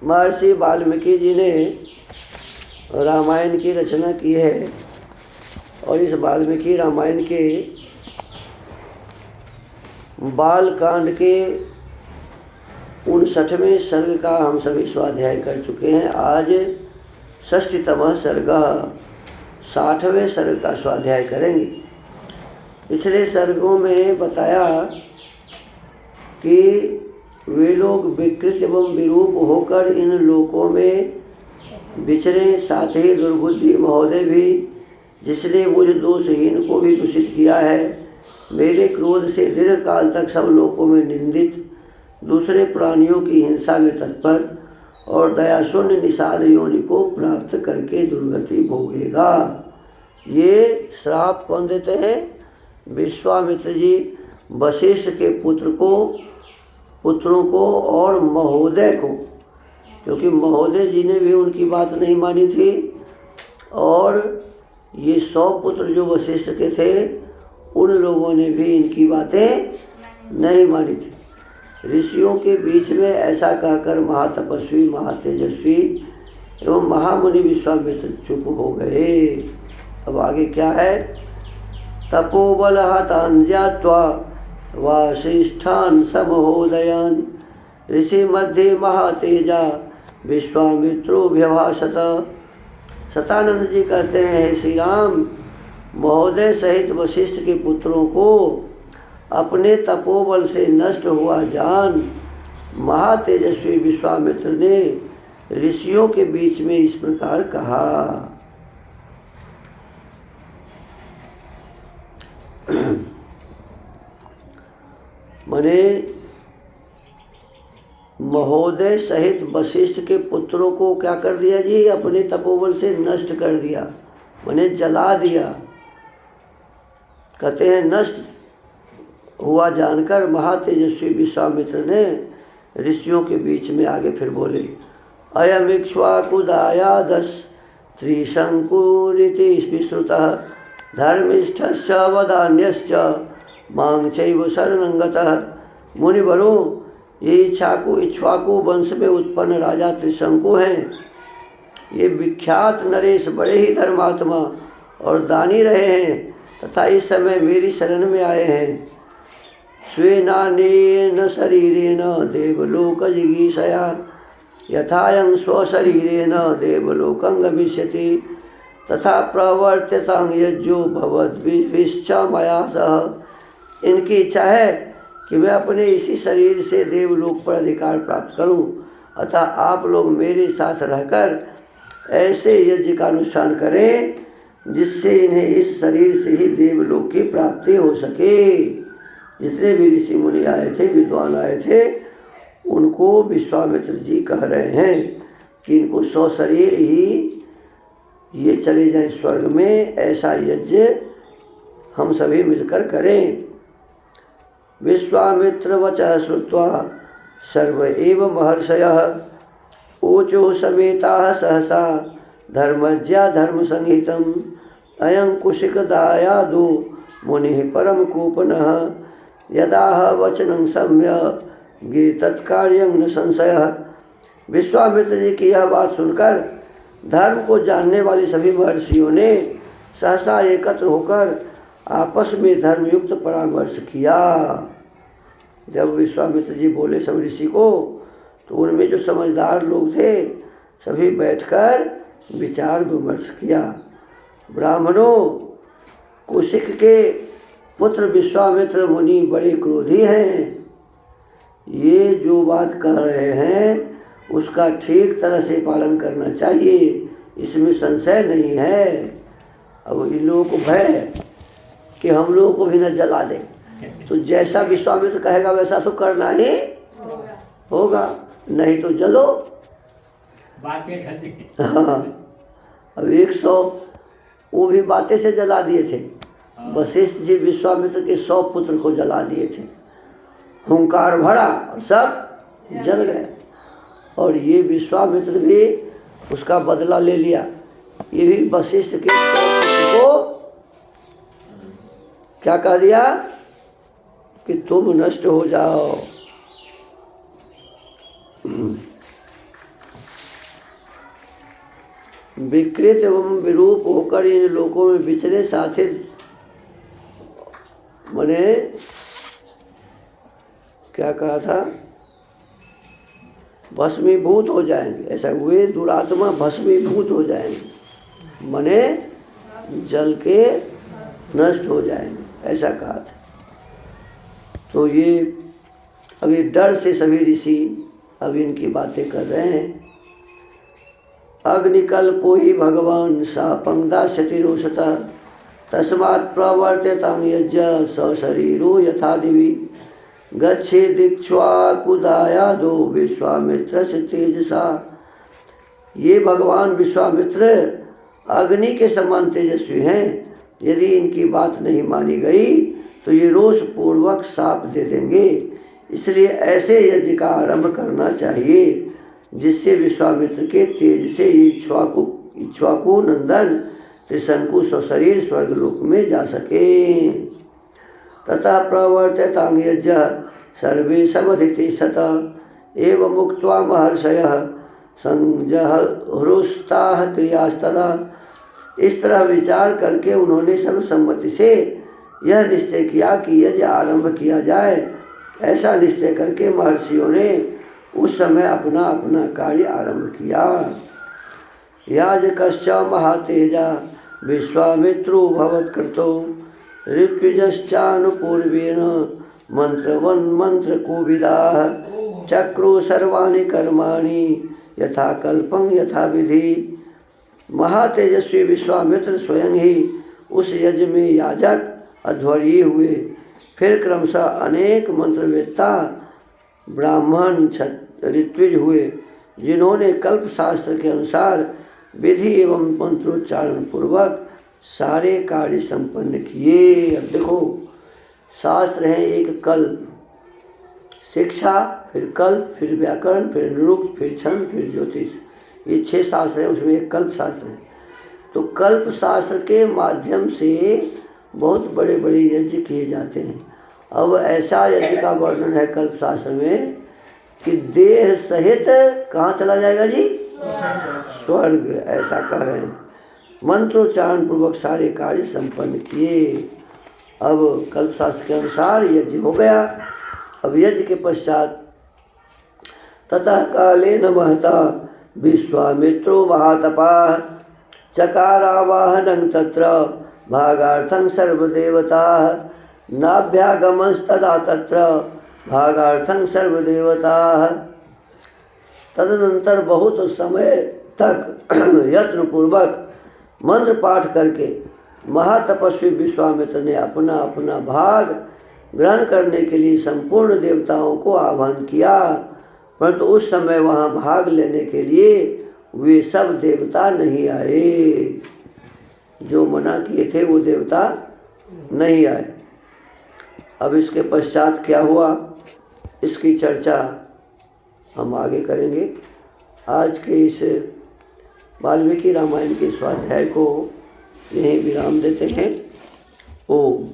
महर्षि वाल्मीकि जी ने रामायण की रचना की है और इस वाल्मीकि रामायण के बाल कांड के 59वें सर्ग का हम सभी स्वाध्याय कर चुके हैं। आज षष्ठीतम सर्ग 60वें सर्ग का स्वाध्याय करेंगे। पिछले सर्गों में बताया कि वे लोग विकृत एवं विरूप होकर इन लोकों में विचरे, साथ ही दुर्बुद्धि महोदय भी, जिसने मुझ दोषहीन को भी दूषित किया है, मेरे क्रोध से दीर्घ काल तक सब लोकों में निंदित, दूसरे प्राणियों की हिंसा में तत्पर और दयाशून्य निषाद योनि को प्राप्त करके दुर्गति भोगेगा। ये श्राप कौन देते हैं? विश्वामित्र जी वशिष्ठ के पुत्रों को और महोदय को, क्योंकि महोदय जी ने भी उनकी बात नहीं मानी थी और ये 100 पुत्र जो वशिष्ठ के थे उन लोगों ने भी इनकी बातें नहीं मानी थी। ऋषियों के बीच में ऐसा कहकर महातपस्वी, महातेजस्वी एवं महामुनि विश्वामित्र चुप हो गए। अब आगे क्या है? तपोबल हतान ज्ञात्वा वसिष्ठान समहोदयान ऋषि मध्य महातेजा विश्वामित्रो व्यभाषत। सतानंद जी कहते हैं, हे श्री राम, महोदय सहित वशिष्ठ के पुत्रों को अपने तपोबल से नष्ट हुआ जान महातेजस्वी विश्वामित्र ने ऋषियों के बीच में इस प्रकार कहा। मने महोदय सहित वशिष्ठ के पुत्रों को क्या कर दिया जी? अपने तपोबल से नष्ट कर दिया, मने जला दिया। कहते हैं नष्ट हुआ जानकर महातेजस्वी विश्वामित्र ने ऋषियों के बीच में आगे फिर बोले, अयम इक्ष्वाकुदायादश त्रिशंकुरिति विश्रुतः धर्मिष्ठश्च वदान्यश्च मां चैव शरणं गतः। मुनिवरों, ये इक्ष्वाकु वंश में उत्पन्न राजा त्रिशंकु हैं। ये विख्यात नरेश बड़े ही धर्मात्मा और दानी रहे हैं तथा इस समय मेरी शरण में आए हैं। स्वेनानेन शरीरेण देवलोक जिगीषया यथायं स्वशरीरेण देवलोकं गमिष्यति तथा प्रवर्त्यतां यज्ञो भवद्भिश्च मया सह। इनकी इच्छा है कि मैं अपने इसी शरीर से देवलोक पर अधिकार प्राप्त करूं, अतः आप लोग मेरे साथ रहकर ऐसे यज्ञ का अनुष्ठान करें जिससे इन्हें इस शरीर से ही देवलोक की प्राप्ति हो सके। जितने भी ऋषि मुनि आए थे, विद्वान आए थे, उनको विश्वामित्र जी कह रहे हैं कि इनको 100 शरीर ही ये चले जाएं स्वर्ग में, ऐसा यज्ञ हम सभी मिलकर करें। विश्वामित्र वचः श्रुत्वा सर्व एव महर्षयः ऊचुः समेताः सहसा धर्मज्ञा धर्मसंहितम् अयं कुशिकदायादो मुनिः परम कूपनः यदाह वचनं सम्य तत्कार्यं न संशयः। विश्वामित्र जी की यह बात सुनकर धर्म को जानने वाले सभी महर्षियों ने सहसा एकत्र होकर आपस में धर्मयुक्त परामर्श किया। जब विश्वामित्र जी बोले सब ऋषि को, तो उनमें जो समझदार लोग थे सभी बैठकर विचार विमर्श किया। ब्राह्मणों, कुशिक के पुत्र विश्वामित्र मुनि बड़े क्रोधी हैं। ये जो बात कह रहे हैं उसका ठीक तरह से पालन करना चाहिए, इसमें संशय नहीं है। अब इन लोगों को भय है कि हम लोगों को भी न जला दे, तो जैसा विश्वामित्र कहेगा वैसा तो करना ही होगा, नहीं तो जलो। हाँ, अब 100 वो भी बातें से जला दिए थे। वशिष्ठ जी विश्वामित्र के 100 पुत्र को जला दिए थे। हुंकार भरा और सब जल गए। और ये विश्वामित्र भी उसका बदला ले लिया। ये भी वशिष्ठ के 100 पुत्र को क्या कह दिया कि तुम नष्ट हो जाओ। विकृत एवं विरूप होकर इन लोकों में विचरे, साथ ही मने क्या कहा था, भस्मीभूत हो जाएंगे। ऐसा वे दुरात्मा भस्मीभूत हो जाएंगे, मने जल के नष्ट हो जाएंगे, ऐसा कहा था। तो ये अभी डर से सभी ऋषि अब इनकी बातें कर रहे हैं। अग्निकल्पो ही भगवान शापं दास्यति रोषतः, तस्मात् प्रवर्त्यतां यज्ञ सशरीरो यथा दिवि, गच्छेदिक्ष्वाकुदायादो विश्वामित्रस्य तेजसा। ये भगवान विश्वामित्र अग्नि के समान तेजस्वी हैं। यदि इनकी बात नहीं मानी गई तो ये रोष पूर्वक शाप दे देंगे। इसलिए ऐसे यज्ञ का आरंभ करना चाहिए जिससे विश्वामित्र के तेज से इक्ष्वाकु नंदन त्रिशंकु सशरीर स्वर्गलोक में जा सके। तथा प्रवर्त्यतां यज्ञ सर्वे समधितिष्ठत एवं मुक्त्वा महर्षयः संजहरुस्ताः क्रियास्तदा। इस तरह विचार करके उन्होंने सर्वसम्मति से यह निश्चय किया कि यज्ञ आरंभ किया जाए। ऐसा निश्चय करके महर्षियों ने उस समय अपना अपना कार्य आरंभ किया। याजकश्च महातेजा विश्वामित्रो भवत्कृतो, ऋत्विजश्चानुपूर्वेण मंत्रकोविदाः, चक्रो सर्वाणि कर्माणि यथा कल्पं यथा विधि। महातेजस्वी विश्वामित्र स्वयं ही उस यज्ञ में याजक अध्वर्यी हुए। फिर क्रमशः अनेक मंत्रवेत्ता ब्राह्मण ऋत्विज हुए, जिन्होंने कल्प शास्त्र के अनुसार विधि एवं मंत्रोच्चारण पूर्वक सारे कार्य संपन्न किए। अब देखो, शास्त्र है एक कल्प, शिक्षा, फिर कल्प, फिर व्याकरण, फिर निरुक्त, फिर छंद, फिर ज्योतिष, ये 6 शास्त्र हैं। उसमें एक कल्प शास्त्र है। तो कल्प शास्त्र के माध्यम से बहुत बड़े बड़े यज्ञ किए जाते हैं। अब ऐसा यज्ञ का वर्णन है कल्प शास्त्र में कि देह सहित कहाँ चला जाएगा जी? स्वर्ग, ऐसा कह रहे हैं। मंत्रोच्चारण पूर्वक सारे कार्य संपन्न किए। अब कल्प शास्त्र के अनुसार यज्ञ हो गया। अब यज्ञ के पश्चात ततः कालेन महता विश्वामित्रो महातपाः, चकारावाहनं तत्र भागार्थं सर्वदेवताः, नाभ्यागमस्तदा तत्र भागार्थं सर्वदेवताः। तदनंतर बहुत समय तक यत्न पूर्वक मंत्र पाठ करके महातपस्वी विश्वामित्र ने अपना अपना भाग ग्रहण करने के लिए संपूर्ण देवताओं को आह्वान किया, परंतु उस समय वहाँ भाग लेने के लिए वे सब देवता नहीं आए। जो मना किए थे वो देवता नहीं आए। अब इसके पश्चात क्या हुआ, इसकी चर्चा हम आगे करेंगे। आज के इस वाल्मीकि रामायण के स्वाध्याय को यहीं विराम देते हैं। ओम।